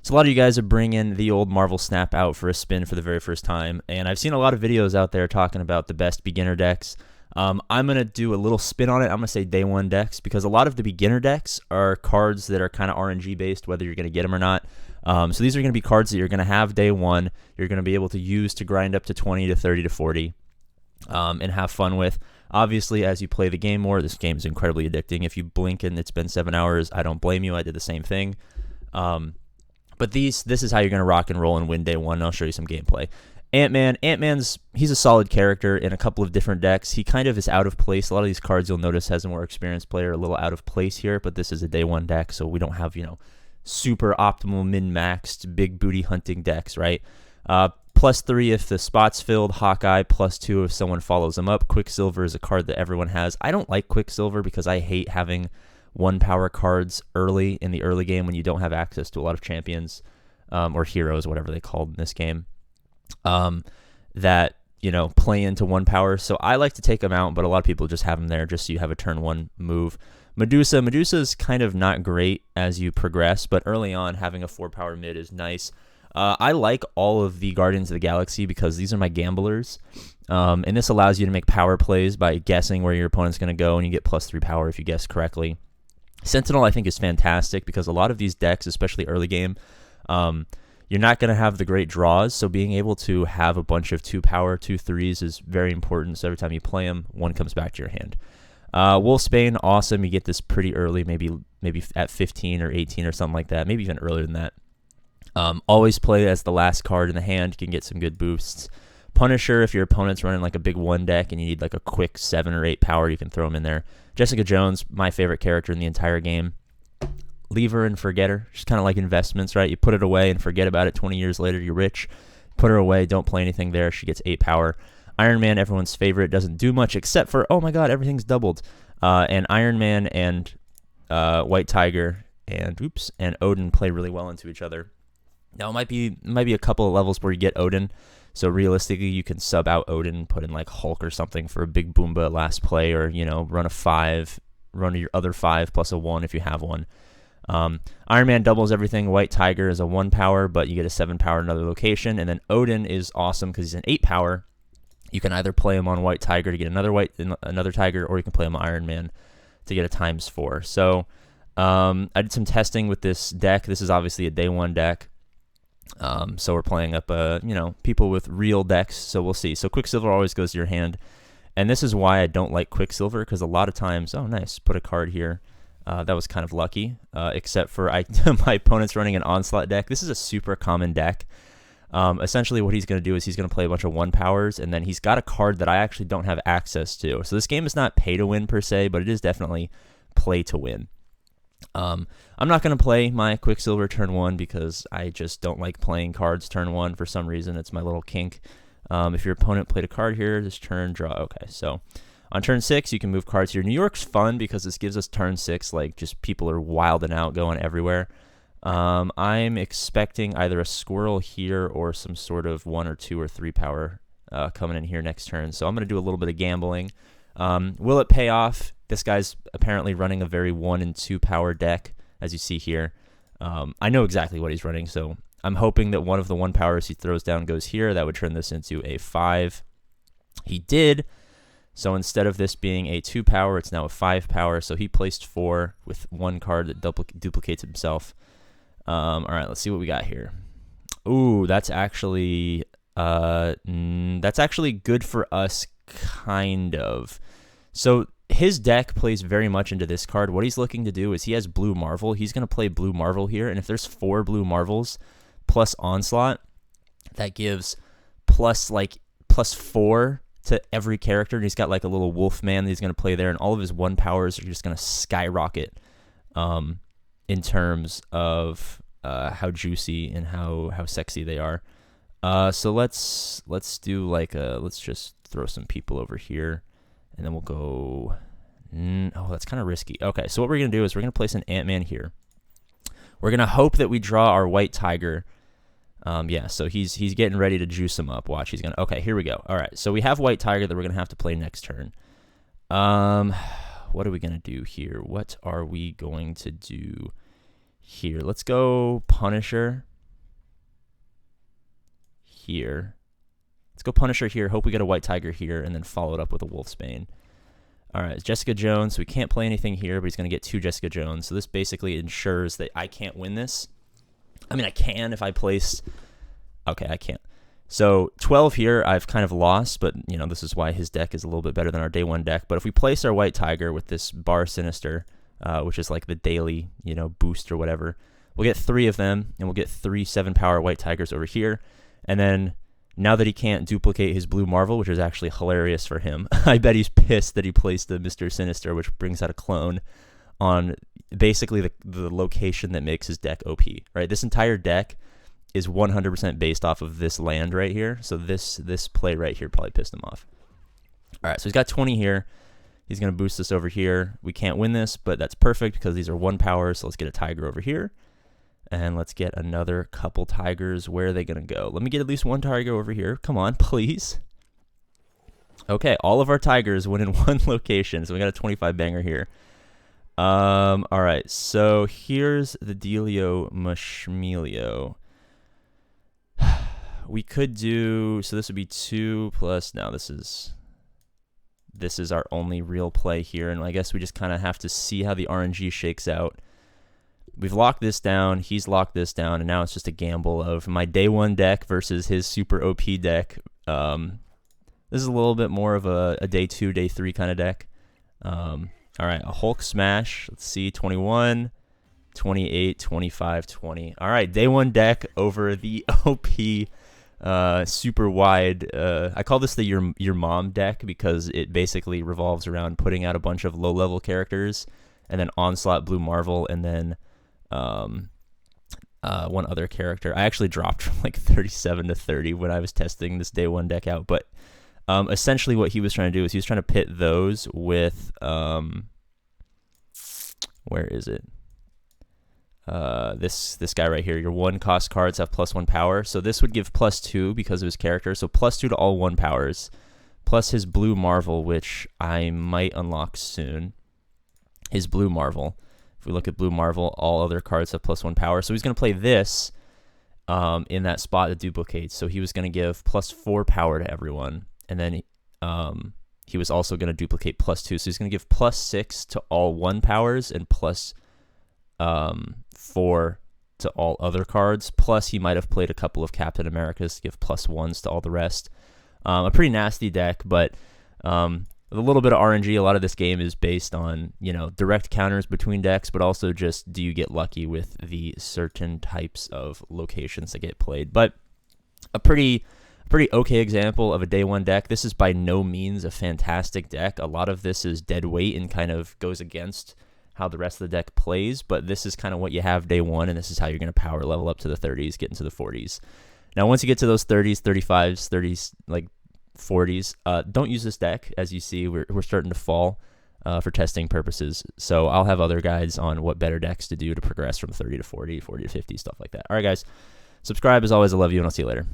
So a lot of you guys are bringing the old Marvel Snap out for a spin for the very first time, and I've seen a lot of videos out there talking about the best beginner decks. I'm going to do a little spin on it. I'm going to say day one decks, because a lot of the beginner decks are cards that are kind of RNG based, whether you're going to get them or not. So these are going to be cards that you're going to have day one, you're going to be able to use to grind up to 20 to 30 to 40 and have fun with. Obviously, as you play the game more, this game is incredibly addicting. If you blink and it's been 7 hours, I don't blame you. I did the same thing. But this is how you're going to rock and roll and win day one. I'll show you some gameplay. Ant-Man's he's a solid character in a couple of different decks. He kind of is out of place. A lot of these cards you'll notice as a more experienced player are a little out of place here, but this is a day one deck, so we don't have, super optimal min-maxed big booty hunting decks, right? +3 if the spot's filled, Hawkeye, +2 if someone follows him up. Quicksilver is a card that everyone has. I don't like Quicksilver because I hate having 1-power cards early in the early game when you don't have access to a lot of champions or heroes, whatever they called in this game, that play into 1-power. So I like to take them out, but a lot of people just have them there just so you have a turn 1 move. Medusa is kind of not great as you progress, but early on having a 4-power mid is nice. I like all of the Guardians of the Galaxy because these are my gamblers, and this allows you to make power plays by guessing where your opponent's going to go, and you get +3 power if you guess correctly. Sentinel I think is fantastic because a lot of these decks, especially early game, you're not going to have the great draws, so being able to have a bunch of 2-power, 2/3s is very important, so every time you play them, one comes back to your hand. Wolfsbane, awesome. You get this pretty early, maybe at 15 or 18 or something like that, maybe even earlier than that. Always play as the last card in the hand. You can get some good boosts. Punisher, if your opponent's running like a big 1 deck and you need like a quick 7 or 8 power, you can throw him in there. Jessica Jones, my favorite character in the entire game. Leave her and forget her. She's kind of like investments, right? You put it away and forget about it. 20 years later, you're rich. Put her away. Don't play anything there. She gets 8 power. Iron Man, everyone's favorite, doesn't do much except for, oh my god, everything's doubled. And Iron Man and White Tiger and Odin play really well into each other. Now, it might be a couple of levels where you get Odin. So realistically, you can sub out Odin, put in like Hulk or something for a big Boomba at last play, or run a 5, run your other 5 plus a 1 if you have one. Iron Man doubles everything. White Tiger is a 1-power, but you get a 7-power in another location. And then Odin is awesome because he's an 8-power. You can either play him on White Tiger to get another Tiger, or you can play him on Iron Man to get a ×4. So I did some testing with this deck. This is obviously a day one deck. So we're playing up, people with real decks, so we'll see. So Quicksilver always goes to your hand, and this is why I don't like Quicksilver, because a lot of times, oh nice, put a card here. That was kind of lucky, except for my opponent's running an Onslaught deck. This is a super common deck. Essentially what he's going to do is he's going to play a bunch of 1-powers, and then he's got a card that I actually don't have access to. So this game is not pay to win per se, but it is definitely play to win. I'm not going to play my Quicksilver turn 1 because I just don't like playing cards turn 1 for some reason. It's my little kink. If your opponent played a card here, this turn, draw. Okay, so on turn 6, you can move cards here. New York's fun because this gives us turn 6, like just people are wilding out, going everywhere. I'm expecting either a squirrel here or some sort of 1 or 2 or 3 power coming in here next turn. So I'm going to do a little bit of gambling. Will it pay off? This guy's apparently running a very 1 and 2 power deck, as you see here. I know exactly what he's running, so I'm hoping that one of the 1 powers he throws down goes here. That would turn this into a 5. He did. So instead of this being a 2 power, it's now a 5 power. So he placed 4 with 1 card that duplicates himself. All right, let's see what we got here. Ooh, that's actually good for us, kind of. So his deck plays very much into this card. What he's looking to do is he has Blue Marvel. He's going to play Blue Marvel here, and if there's 4 Blue Marvels plus Onslaught, that gives +4 to every character, and he's got like a little wolf man that he's going to play there, and all of his 1 powers are just going to skyrocket in terms of how juicy and how sexy they are. So let's do like let's just throw some people over here, and then we'll go. Oh, that's kind of risky. Okay, so what we're gonna do is we're gonna place an Ant-Man here. We're gonna hope that we draw our White Tiger. Yeah, so he's getting ready to juice him up. Watch, he's gonna. Okay, here we go. All right, so we have White Tiger that we're gonna have to play next turn. What are we gonna do here? What are we going to do here? Let's go Punisher. here. Let's go Punisher here. Hope we get a White Tiger here, and then follow it up with a Wolfsbane. All right, it's Jessica Jones. So we can't play anything here, but he's going to get 2 Jessica Jones. So this basically ensures that I can't win this. I mean, I can if I place... Okay, I can't. So 12 here, I've kind of lost, but, you know, this is why his deck is a little bit better than our day 1 deck. But if we place our White Tiger with this Bar Sinister, which is like the daily, you know, boost or whatever, we'll get 3 of them, and we'll get 3 7-power White Tigers over here. And then... now that he can't duplicate his Blue Marvel, which is actually hilarious for him, I bet he's pissed that he placed the Mr. Sinister, which brings out a clone, on basically the location that makes his deck OP, right? This entire deck is 100% based off of this land right here, so this play right here probably pissed him off. All right, so he's got 20 here. He's going to boost this over here. We can't win this, but that's perfect because these are 1 power, so let's get a Tiger over here. And let's get another couple Tigers. Where are they going to go? Let me get at least 1 Tiger over here. Come on, please. Okay, all of our Tigers went in 1 location, so we got a 25 banger here. All right, so here's the Dealio Mashmelio. We could do... so this would be 2 plus... no, this is our only real play here, and I guess we just kind of have to see how the RNG shakes out. We've locked this down, he's locked this down, and now it's just a gamble of my day 1 deck versus his super OP deck. This is a little bit more of a day 2, day 3 kind of deck. All right, a Hulk Smash. Let's see, 21, 28, 25, 20. All right, day 1 deck over the OP super wide. I call this the your mom deck because it basically revolves around putting out a bunch of low-level characters and then Onslaught, Blue Marvel, and then... one other character. I actually dropped from like 37 to 30 when I was testing this day 1 deck out, but essentially what he was trying to do is he was trying to pit those with where is it? This guy right here. Your 1 cost cards have +1 power, so this would give +2 because of his character, so +2 to all 1 powers, plus his Blue Marvel, which I might unlock soon. His Blue Marvel. If we look at Blue Marvel, all other cards have +1 power. So he's going to play this in that spot that duplicates. So he was going to give +4 power to everyone. And then he was also going to duplicate +2. So he's going to give +6 to all 1 powers and +4 to all other cards. Plus he might have played a couple of Captain Americas to give +1s to all the rest. A pretty nasty deck, but... with a little bit of RNG, a lot of this game is based on, you know, direct counters between decks, but also just do you get lucky with the certain types of locations that get played. But a pretty okay example of a day 1 deck. This is by no means a fantastic deck. A lot of this is dead weight and kind of goes against how the rest of the deck plays, but this is kind of what you have day 1, and this is how you're going to power level up to the 30s, get into the 40s. Now, once you get to those 30s, 35s, 30s, like 40s, don't use this deck. As you see, we're starting to fall for testing purposes, so I'll have other guides on what better decks to do to progress from 30 to 40, 40 to 50, stuff like that. All right, guys, subscribe. As always, I love you, and I'll see you later.